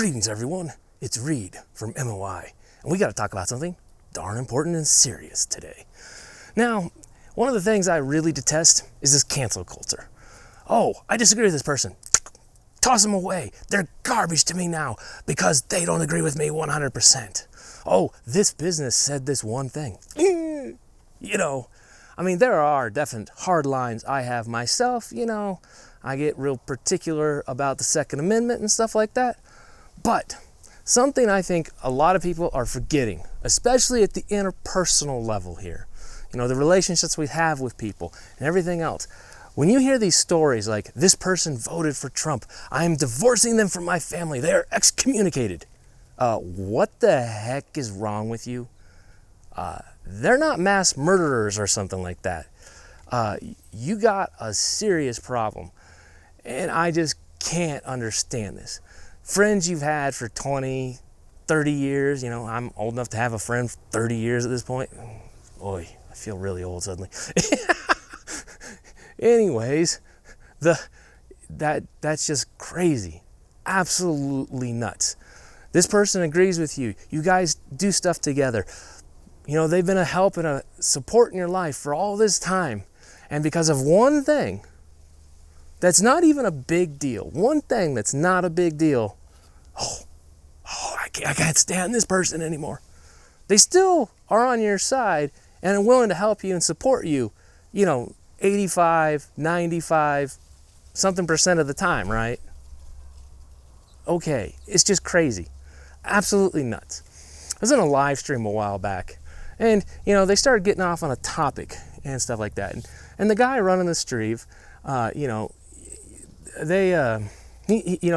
Greetings, everyone. It's Reed from MOI, and we got to talk about something darn important and serious today. Now, one of the things I really detest is this cancel culture. Oh, I disagree with this person. Toss them away. They're garbage to me now because they don't agree with me 100%. Oh, this business said this one thing. You know, I mean, there are definite hard lines I have myself. You know, I get real particular about the Second Amendment and stuff like that. But something I think a lot of people are forgetting, especially at the interpersonal level here, you know, the relationships we have with people and everything else. When you hear these stories like, this person voted for Trump, I am divorcing them from my family, they are excommunicated. What the heck is wrong with you? They're not mass murderers or something like that. You got a serious problem. And I just can't understand this. Friends you've had for 20, 30 years, you know, I'm old enough to have a friend for 30 years at this point. Boy, I feel really old suddenly. Anyways, that's just crazy. Absolutely nuts. This person agrees with you. You guys do stuff together. You know, they've been a help and a support in your life for all this time. And because of one thing that's not even a big deal, one thing that's not a big deal, I can't stand this person anymore. They still are on your side and are willing to help you and support you, you know, 85, 95, something percent of the time, right? Okay, it's just crazy. Absolutely nuts. I was in a live stream a while back, and, you know, they started getting off on a topic and stuff like that. And the guy running the stream, you know,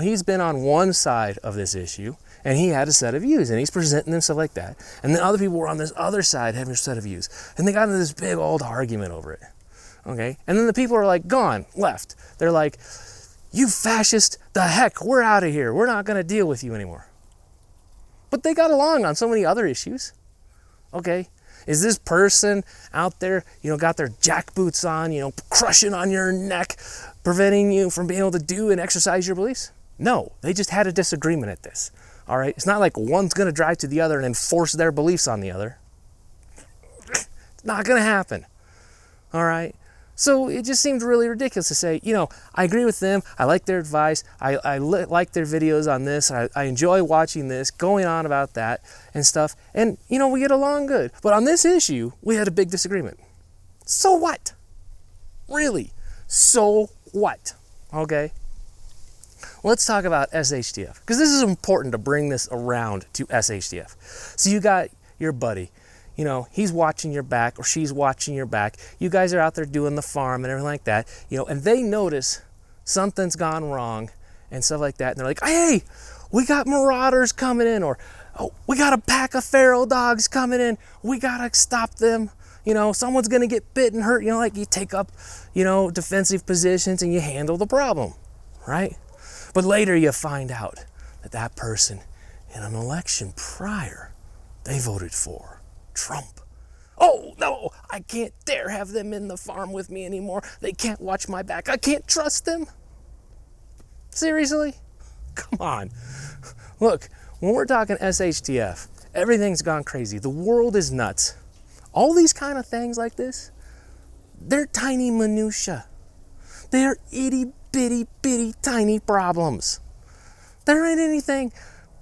he's been on one side of this issue, and he had a set of views, and he's presenting them stuff like that. And then other people were on this other side having a set of views, and they got into this big old argument over it. Okay, and then the people are like gone, left. They're like, "You fascist! The heck, we're out of here. We're not going to deal with you anymore." But they got along on so many other issues. Okay, is this person out there, you know, got their jackboots on, you know, crushing on your neck, preventing you from being able to do and exercise your beliefs? No, they just had a disagreement at this. All right, it's not like one's going to drive to the other and enforce their beliefs on the other. It's not going to happen. All right. So it just seemed really ridiculous to say, you know, I agree with them. I like their advice. I like their videos on this. I enjoy watching this, going on about that and stuff. And, you know, we get along good. But on this issue, we had a big disagreement. So what? Really? So what? Okay. Let's talk about SHTF, because this is important to bring this around to SHTF. So you got your buddy. You know, he's watching your back or she's watching your back. You guys are out there doing the farm and everything like that, you know, and they notice something's gone wrong and stuff like that. And they're like, "Hey, we got marauders coming in," or, "Oh, we got a pack of feral dogs coming in. We got to stop them. You know, someone's going to get bit and hurt." You know, like you take up, you know, defensive positions and you handle the problem, right? But later you find out that that person in an election prior, they voted for Trump. Oh no, I can't dare have them in the farm with me anymore. They can't watch my back. I can't trust them. Seriously? Come on. Look, when we're talking SHTF, everything's gone crazy. The world is nuts. All these kind of things like this, they're tiny minutia. They're itty bitty tiny problems. There ain't anything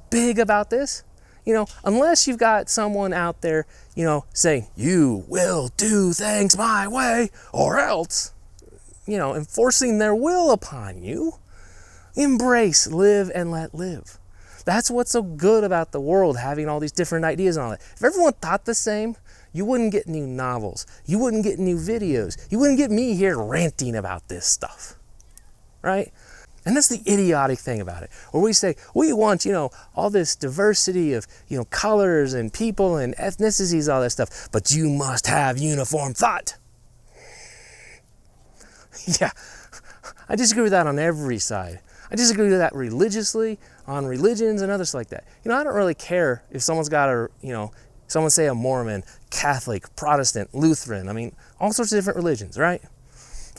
big about this. You know, unless you've got someone out there, you know, saying, "You will do things my way or else," you know, enforcing their will upon you. Embrace, live, and let live. That's what's so good about the world, having all these different ideas and all that. If everyone thought the same, you wouldn't get new novels. You wouldn't get new videos. You wouldn't get me here ranting about this stuff, right? And that's the idiotic thing about it, where we say, we want, you know, all this diversity of, you know, colors and people and ethnicities, all that stuff, but you must have uniform thought. Yeah, I disagree with that on every side. I disagree with that religiously, on religions and others like that. You know, I don't really care if someone's got a, you know, someone say a Mormon, Catholic, Protestant, Lutheran, I mean, all sorts of different religions, right?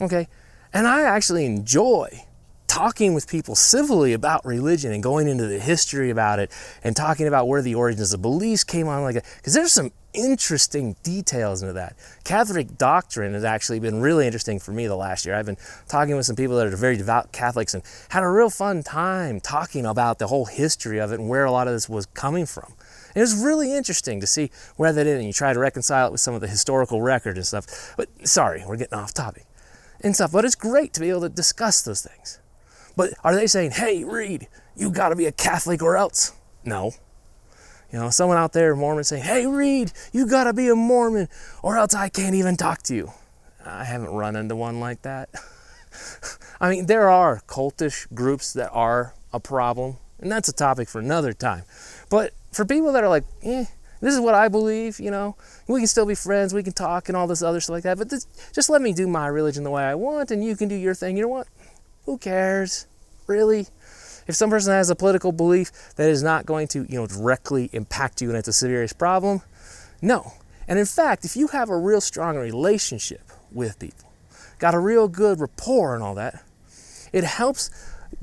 Okay, and I actually enjoy talking with people civilly about religion and going into the history about it and talking about where the origins of beliefs came on, like, because there's some interesting details into that. Catholic doctrine has actually been really interesting for me the last year. I've been talking with some people that are very devout Catholics and had a real fun time talking about the whole history of it and where a lot of this was coming from. And it was really interesting to see where that is, and you try to reconcile it with some of the historical record and stuff. But sorry, we're getting off topic and stuff, but it's great to be able to discuss those things. But are they saying, hey, Reed, you got to be a Catholic or else? No. Someone out there, Mormon, saying, hey, Reed, you got to be a Mormon or else I can't even talk to you. I haven't run into one like that. I mean, there are cultish groups that are a problem, and that's a topic for another time. But for people that are like, this is what I believe, we can still be friends, we can talk and all this other stuff like that, but just let me do my religion the way I want and you can do your thing. You know what? Who cares? Really? If some person has a political belief that is not going to, directly impact you and it's a serious problem, no. And in fact, if you have a real strong relationship with people, got a real good rapport and all that, it helps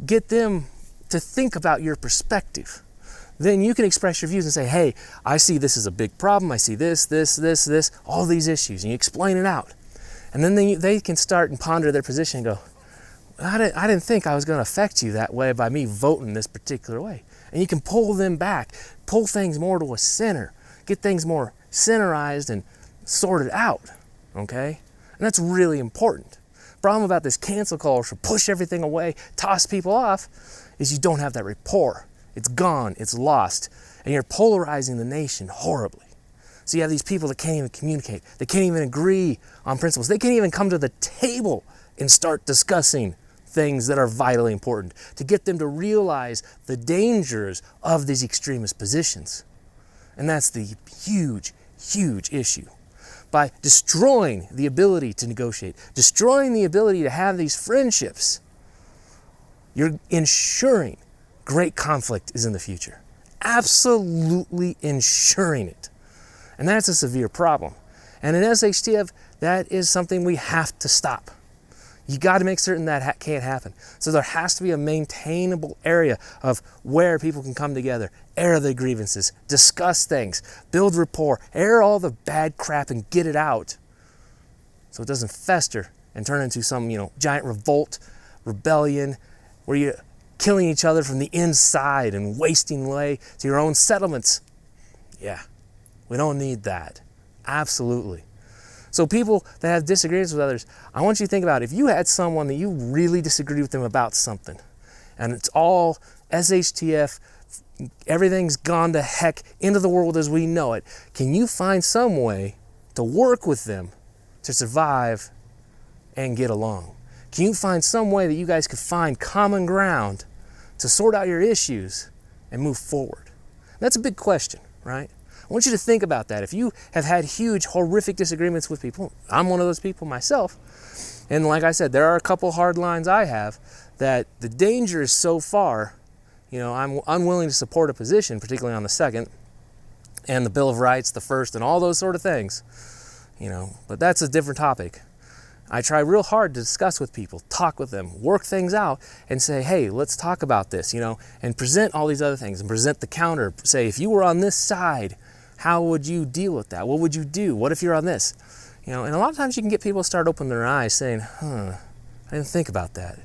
get them to think about your perspective. Then you can express your views and say, hey, I see this as a big problem. I see this, all these issues, and you explain it out. And then they can start and ponder their position and go, I didn't think I was going to affect you that way by me voting this particular way. And you can pull them back, pull things more to a center, get things more centerized and sorted out, okay? And that's really important. Problem about this cancel culture, push everything away, toss people off, is you don't have that rapport. It's gone, it's lost, and you're polarizing the nation horribly. So you have these people that can't even communicate, they can't even agree on principles, they can't even come to the table and start discussing things that are vitally important to get them to realize the dangers of these extremist positions. And that's the huge, huge issue. By destroying the ability to negotiate, destroying the ability to have these friendships, you're ensuring great conflict is in the future. Absolutely ensuring it. And that's a severe problem. And in SHTF, that is something we have to stop. You got to make certain that can't happen. So there has to be a maintainable area of where people can come together, air their grievances, discuss things, build rapport, air all the bad crap and get it out so it doesn't fester and turn into some, giant revolt, rebellion, where you're killing each other from the inside and wasting away to your own settlements. Yeah, we don't need that. Absolutely. So people that have disagreements with others, I want you to think about if you had someone that you really disagree with them about something, and it's all SHTF, everything's gone to heck into the world as we know it, can you find some way to work with them to survive and get along? Can you find some way that you guys could find common ground to sort out your issues and move forward? That's a big question, right? I want you to think about that. If you have had huge, horrific disagreements with people, I'm one of those people myself, and like I said, there are a couple hard lines I have that the danger is so far, I'm unwilling to support a position, particularly on the second, and the Bill of Rights, the first, and all those sort of things, but that's a different topic. I try real hard to discuss with people, talk with them, work things out, and say, hey, let's talk about this, and present all these other things, and present the counter. Say, if you were on this side, how would you deal with that? What would you do? What if you're on this? And a lot of times you can get people to start opening their eyes saying, I didn't think about that.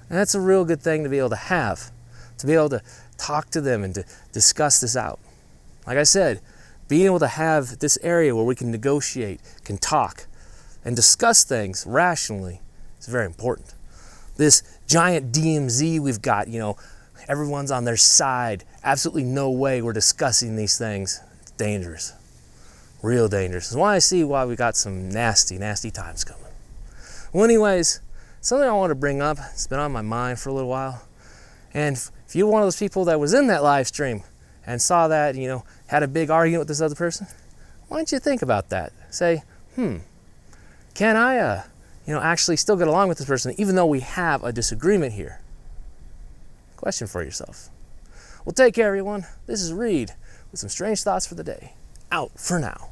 And that's a real good thing to be able to have, to be able to talk to them and to discuss this out. Like I said, being able to have this area where we can negotiate, can talk, and discuss things rationally is very important. This giant DMZ we've got, everyone's on their side. Absolutely no way we're discussing these things. It's dangerous. Real dangerous. That's why we got some nasty, nasty times coming. Well, anyways, something I want to bring up, it's been on my mind for a little while. And if you're one of those people that was in that live stream and saw that, had a big argument with this other person, why don't you think about that? Say, can I, actually still get along with this person even though we have a disagreement here? Question for yourself. Well, take care, everyone. This is Reed with some strange thoughts for the day. Out for now.